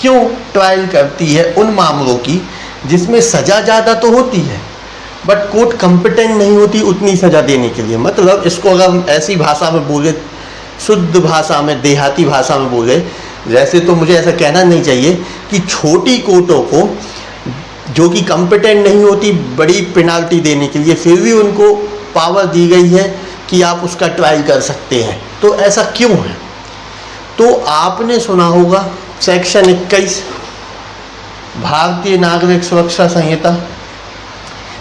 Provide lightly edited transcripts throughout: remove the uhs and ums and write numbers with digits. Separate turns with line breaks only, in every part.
क्यों ट्रायल करती है उन मामलों की जिसमें सज़ा ज़्यादा तो होती है बट कोर्ट कंपिटेंट नहीं होती उतनी सज़ा देने के लिए। मतलब इसको अगर हम ऐसी भाषा में बोले, शुद्ध भाषा में, देहाती भाषा में बोले, जैसे तो मुझे ऐसा कहना नहीं चाहिए कि छोटी कोर्टों को जो कि कंपिटेंट नहीं होती बड़ी पेनाल्टी देने के लिए, फिर भी उनको पावर दी गई है कि आप उसका ट्रायल कर सकते हैं। तो ऐसा क्यों है? तो आपने सुना होगा सेक्शन 21 भारतीय नागरिक सुरक्षा संहिता,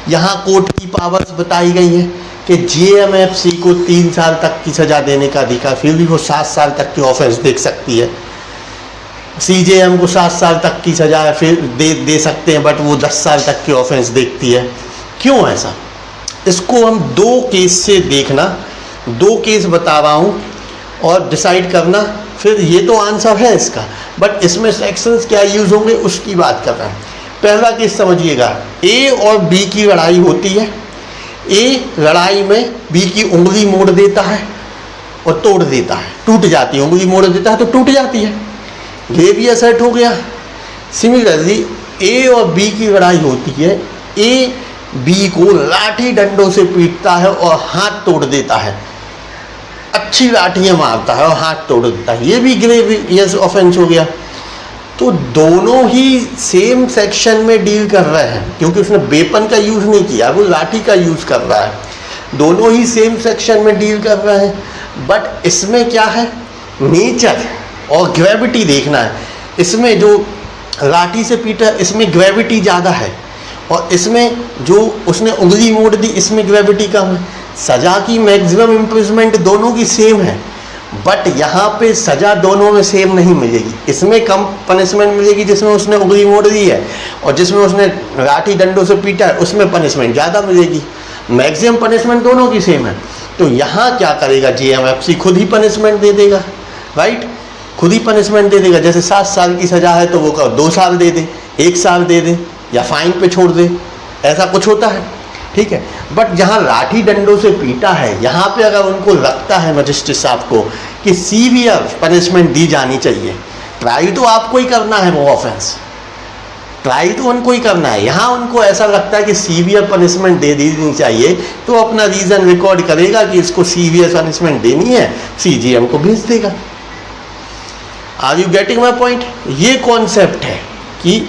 यहाँ कोर्ट की पावर्स बताई गई है कि जेएमएफसी को 3 साल तक की सज़ा देने का अधिकार, फिर भी वो 7 साल तक की ऑफेंस देख सकती है। सीजेएम को 7 साल तक की सज़ा फिर दे सकते हैं बट वो 10 साल तक की ऑफेंस देखती है। क्यों ऐसा? इसको हम 2 केस से देखना, 2 केस बता रहा हूँ और डिसाइड करना। फिर ये तो आंसर है इसका, बट इसमें सेक्शंस क्या यूज़ होंगे उसकी बात कर रहा हैं। पहला केस समझिएगा, ए और बी की लड़ाई होती है। ए लड़ाई में बी की उंगली मोड़ देता है और तोड़ देता है, टूट जाती है। उंगली मोड़ देता है तो टूट जाती है, ये भी असर्ट हो गया। सिमिलरली ए और बी की लड़ाई होती है, ए बी को लाठी डंडों से पीटता है और हाथ तोड़ देता है, अच्छी लाठियाँ मारता है और हाथ तोड़ देता है, ये भी ग्रेवियस ऑफेंस हो गया। तो दोनों ही सेम सेक्शन में डील कर रहे हैं, क्योंकि उसने वेपन का यूज़ नहीं किया, वो लाठी का यूज़ कर रहा है। दोनों ही सेम सेक्शन में डील कर रहे हैं, बट इसमें क्या है, नेचर और ग्रेविटी देखना है। इसमें जो लाठी से पीटा इसमें ग्रेविटी ज़्यादा है और इसमें जो उसने उंगली मोड़ दी इसमें ग्रेविटी कम है। सज़ा की मैक्सिमम इम्प्रिजमेंट दोनों की सेम है, बट यहाँ पे सज़ा दोनों में सेम नहीं मिलेगी। इसमें कम पनिशमेंट मिलेगी जिसमें उसने उंगली मोड़ दी है, और जिसमें उसने लाठी डंडों से पीटा है उसमें पनिशमेंट ज़्यादा मिलेगी। मैक्सिमम पनिशमेंट दोनों की सेम है। तो यहाँ क्या करेगा, जेएमएफसी खुद ही पनिशमेंट दे देगा, राइट, खुद ही पनिशमेंट दे देगा। जैसे 7 साल की सज़ा है तो वो 2 साल दे दे, 1 साल दे दे, या फाइन पे छोड़ दे, ऐसा कुछ होता है, ठीक है। बट जहाँ लाठी डंडों से पीटा है, यहाँ पे अगर उनको लगता है मजिस्ट्रेट साहब को कि सीवियर पनिशमेंट दी जानी चाहिए, ट्राई तो आपको ही करना है, वो ऑफेंस ट्राई तो उनको ही करना है। यहाँ उनको ऐसा लगता है कि सीवियर पनिशमेंट दे देनी चाहिए, तो अपना रीज़न रिकॉर्ड करेगा कि इसको सीवियर पनिशमेंट देनी है, सीजीएम को भेज देगा। Are you getting my point? ये कॉन्सेप्ट है कि,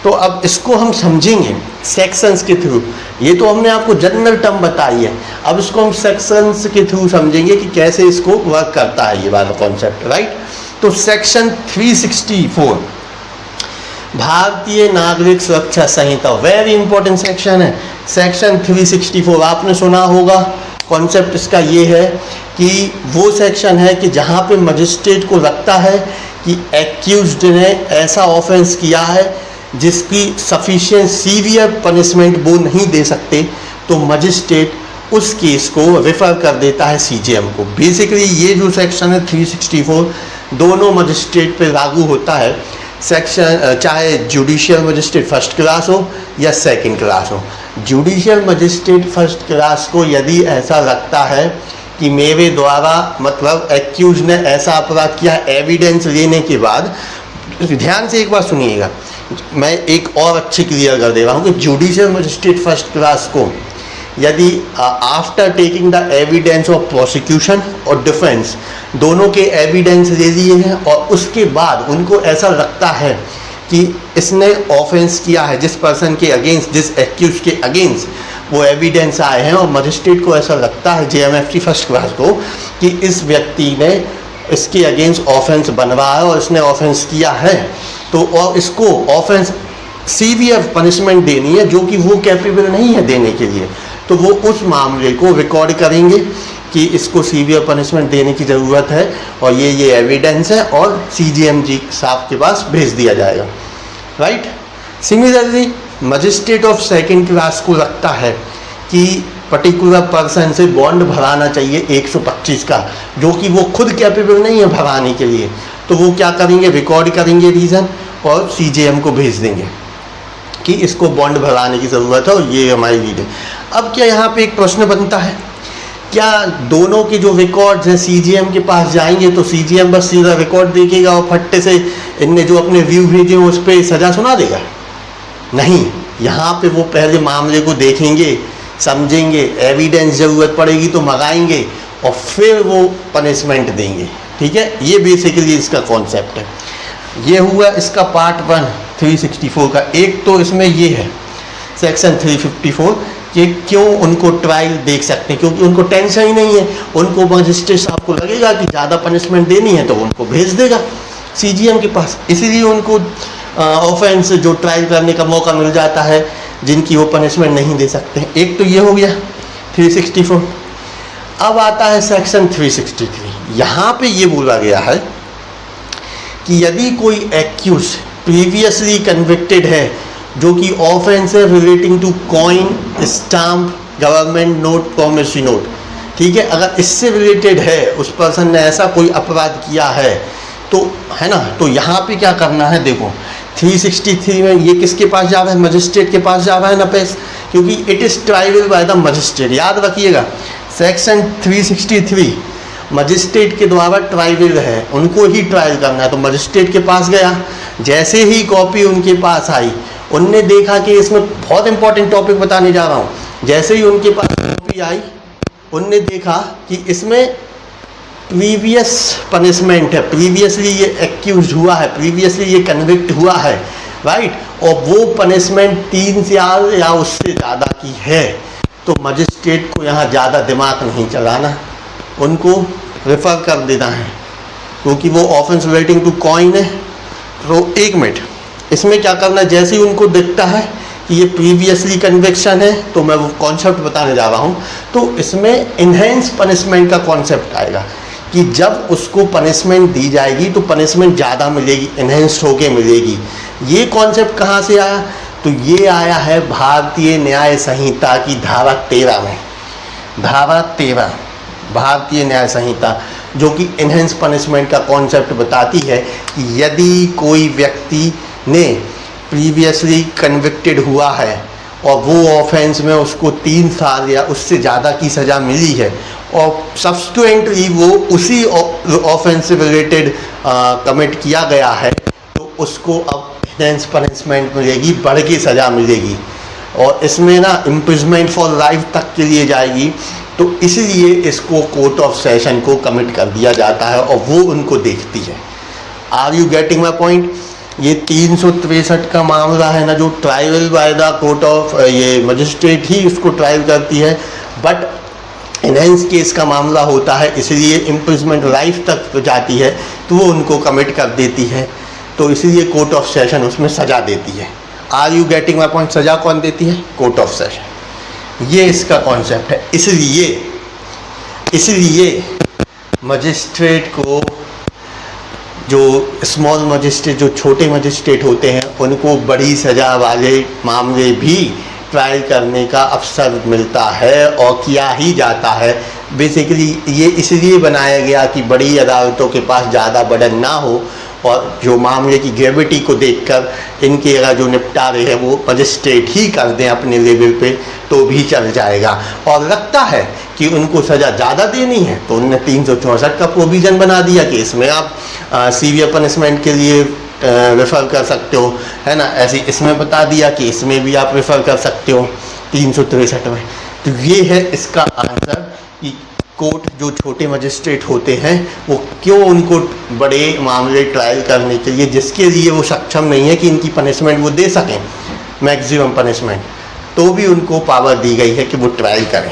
तो अब इसको हम समझेंगे सेक्शंस के थ्रू। ये तो हमने आपको जनरल टर्म बताई है, अब इसको हम सेक्शंस के थ्रू समझेंगे कि कैसे इसको वर्क करता है ये वाला कॉन्सेप्ट, राइट। तो सेक्शन 364 भारतीय नागरिक सुरक्षा संहिता, वेरी इंपॉर्टेंट सेक्शन है। सेक्शन 364 आपने सुना होगा। कॉन्सेप्ट इसका ये है कि वो सेक्शन है कि जहाँ पे मजिस्ट्रेट को लगता है कि एक्यूज्ड ने ऐसा ऑफेंस किया है जिसकी सफिशिएंट सीवियर पनिशमेंट वो नहीं दे सकते, तो मजिस्ट्रेट उस केस को रेफ़र कर देता है सीजीएम को। बेसिकली ये जो सेक्शन है 364 दोनों मजिस्ट्रेट पे लागू होता है। सेक्शन चाहे जुडिशियल मजिस्ट्रेट फर्स्ट क्लास हो या सेकंड क्लास हो। जुडिशियल मजिस्ट्रेट फर्स्ट क्लास को यदि ऐसा लगता है कि मेरे द्वारा, मतलब एक्यूज ने ऐसा अपराध किया, एविडेंस लेने के बाद, ध्यान से एक बार सुनिएगा, मैं एक और अच्छी क्लियर कर दे रहा हूँ कि जुडिशियल मजिस्ट्रेट फर्स्ट क्लास को यदि after taking the evidence of prosecution और डिफेंस, दोनों के एविडेंस ले लिए हैं और उसके बाद उनको ऐसा लगता है कि इसने ऑफेंस किया है जिस पर्सन के अगेंस्ट, जिस एक्यूज के अगेंस्ट वो एविडेंस आए हैं, और मजिस्ट्रेट को ऐसा लगता है, जेएमएफसी फर्स्ट क्लास को, कि इस व्यक्ति ने इसके अगेंस्ट ऑफेंस बनवाया है और इसने ऑफेंस किया है, तो और इसको ऑफेंस सीवियर पनिशमेंट देनी है जो कि वो कैपेबल नहीं है देने के लिए, तो वो उस मामले को रिकॉर्ड करेंगे कि इसको सीवियर पनिशमेंट देने की ज़रूरत है और ये एविडेंस है, और सीजीएमजी साहब के पास भेज दिया जाएगा, right. Similarly magistrate of second class को लगता है कि पर्टिकुलर पर्सन से बॉन्ड भराना चाहिए 125 का, जो कि वो खुद कैपेबल नहीं है भराने के लिए, तो वो क्या करेंगे, रिकॉर्ड करेंगे रीज़न और सीजीएम को भेज देंगे कि इसको बॉन्ड भराने की ज़रूरत है और ये हमारी रीड है। अब क्या यहाँ पे एक प्रश्न बनता है क्या दोनों के जो रिकॉर्ड्स हैं सीजीएम के पास जाएंगे तो सीजीएम बस सीधा रिकॉर्ड देखेगा और फट्टे से इनने जो अपने व्यू भेजे उस पर सज़ा सुना देगा? नहीं, यहाँ पे वो पहले मामले को देखेंगे, समझेंगे, एविडेंस ज़रूरत पड़ेगी तो मंगाएंगे और फिर वो पनिशमेंट देंगे। ठीक है, ये बेसिकली इसका कॉन्सेप्ट है। ये हुआ इसका पार्ट 1 364 का। एक तो इसमें ये है सेक्शन 354 कि क्यों उनको ट्रायल देख सकते हैं, क्योंकि उनको टेंशन ही नहीं है। उनको मजिस्ट्रेट साहब को लगेगा कि ज़्यादा पनिशमेंट देनी है तो उनको भेज देगा सीजीएम के पास, इसीलिए उनको ऑफेंस जो ट्रायल करने का मौका मिल जाता है जिनकी वो पनिशमेंट नहीं दे सकते। एक तो ये हो गया 364। अब आता है सेक्शन 363। यहाँ पे ये बोला गया है कि यदि कोई एक्यूज प्रीवियसली कन्विक्टेड है जो कि ऑफेंस है relating to coin, stamp, government note, promissory note, ठीक है, अगर इससे रिलेटेड है, उस पर्सन ने ऐसा कोई अपराध किया है तो, है ना, तो यहाँ पे क्या करना है? देखो 363 में ये किसके पास जा रहा है? मजिस्ट्रेट के पास जा रहा है ना पेश, क्योंकि it is tribal by the magistrate. याद रखिएगा सेक्शन 363 मजिस्ट्रेट के द्वारा ट्राइबल है, उनको ही ट्रायल करना है। तो मजिस्ट्रेट के पास गया, जैसे ही कॉपी उनके पास आई, उनने देखा कि इसमें बहुत इंपॉर्टेंट टॉपिक बताने जा रहा हूँ, जैसे ही उनके पास कॉपी आई उनने देखा कि इसमें प्रीवियस पनिशमेंट है, प्रीवियसली ये एक्यूज हुआ है, प्रीवियसली ये कन्विक्ट हुआ है, राइट, और वो पनिशमेंट 3 साल या उससे ज़्यादा की है, तो मजिस्ट्रेट को यहाँ ज़्यादा दिमाग नहीं चलाना, उनको रेफ़र कर देना है, क्योंकि वो ऑफेंस रिलेटिंग टू कॉइन है। तो 1 मिनट, इसमें क्या करना है? जैसे ही उनको दिखता है कि ये प्रीवियसली कन्विक्शन है, तो मैं वो कॉन्सेप्ट बताने जा रहा हूँ। तो इसमें इन्हेंस पनिशमेंट का कॉन्सेप्ट आएगा कि जब उसको पनिशमेंट दी जाएगी तो पनिशमेंट ज़्यादा मिलेगी, इन्हेंस्ड होके मिलेगी। ये कॉन्सेप्ट कहाँ से आया? तो ये आया है भारतीय न्याय संहिता की धारा 13 में। धारा 13 भारतीय न्याय संहिता, जो कि इन्हेंस पनिशमेंट का कॉन्सेप्ट बताती है कि यदि कोई व्यक्ति ने प्रीवियसली कन्विक्टेड हुआ है और वो ऑफेंस में उसको 3 साल या उससे ज़्यादा की सज़ा मिली है और सब्सिक्वेंटली वो उसी ऑफेंस से रिलेटेड कमिट किया गया है, तो उसको अब इन्हेंस पनिशमेंट मिलेगी, बढ़ के सज़ा मिलेगी, और इसमें ना इम्प्रिजमेंट फॉर लाइफ तक के लिए जाएगी। तो इसलिए इसको कोर्ट ऑफ सेशन को कमिट कर दिया जाता है और वो उनको देखती है। Are you getting my point? ये 363 का मामला है ना, जो trial by the court of ये मजिस्ट्रेट ही उसको ट्रायल करती है, बट इन्हेंस केस का मामला होता है, इसलिए इम्प्रिजमेंट लाइफ तक जाती है, तो वो उनको कमिट कर देती है, तो इसीलिए कोर्ट ऑफ सेशन उसमें सज़ा देती है। Are you getting my point? सज़ा कौन देती है? Court of session. ये इसका कॉन्सेप्ट है। इसलिए मजिस्ट्रेट को, जो स्मॉल मजिस्ट्रेट, जो छोटे मजिस्ट्रेट होते हैं, उनको बड़ी सज़ा वाले मामले भी ट्रायल करने का अवसर मिलता है और किया ही जाता है। बेसिकली ये इसलिए बनाया गया कि बड़ी अदालतों के पास ज़्यादा बर्डन ना हो और जो मामले की ग्रेविटी को देखकर इनके अगर जो निपटारे हैं वो मजिस्ट्रेट ही कर दें अपने लेवल पे, तो भी चल जाएगा। और लगता है कि उनको सज़ा ज़्यादा देनी है, तो उनने 364 का प्रोविज़न बना दिया कि इसमें आप सीवियर पनिशमेंट के लिए रेफ़र कर सकते हो, है ना। ऐसे इसमें बता दिया कि इसमें भी आप रेफ़र कर सकते हो 363 में। तो ये है इसका आंसर कि कोर्ट जो छोटे मजिस्ट्रेट होते हैं वो क्यों उनको बड़े मामले ट्रायल करने के लिए, जिसके लिए वो सक्षम नहीं है कि इनकी पनिशमेंट वो दे सकें मैक्सिमम पनिशमेंट, तो भी उनको पावर दी गई है कि वो ट्रायल करें।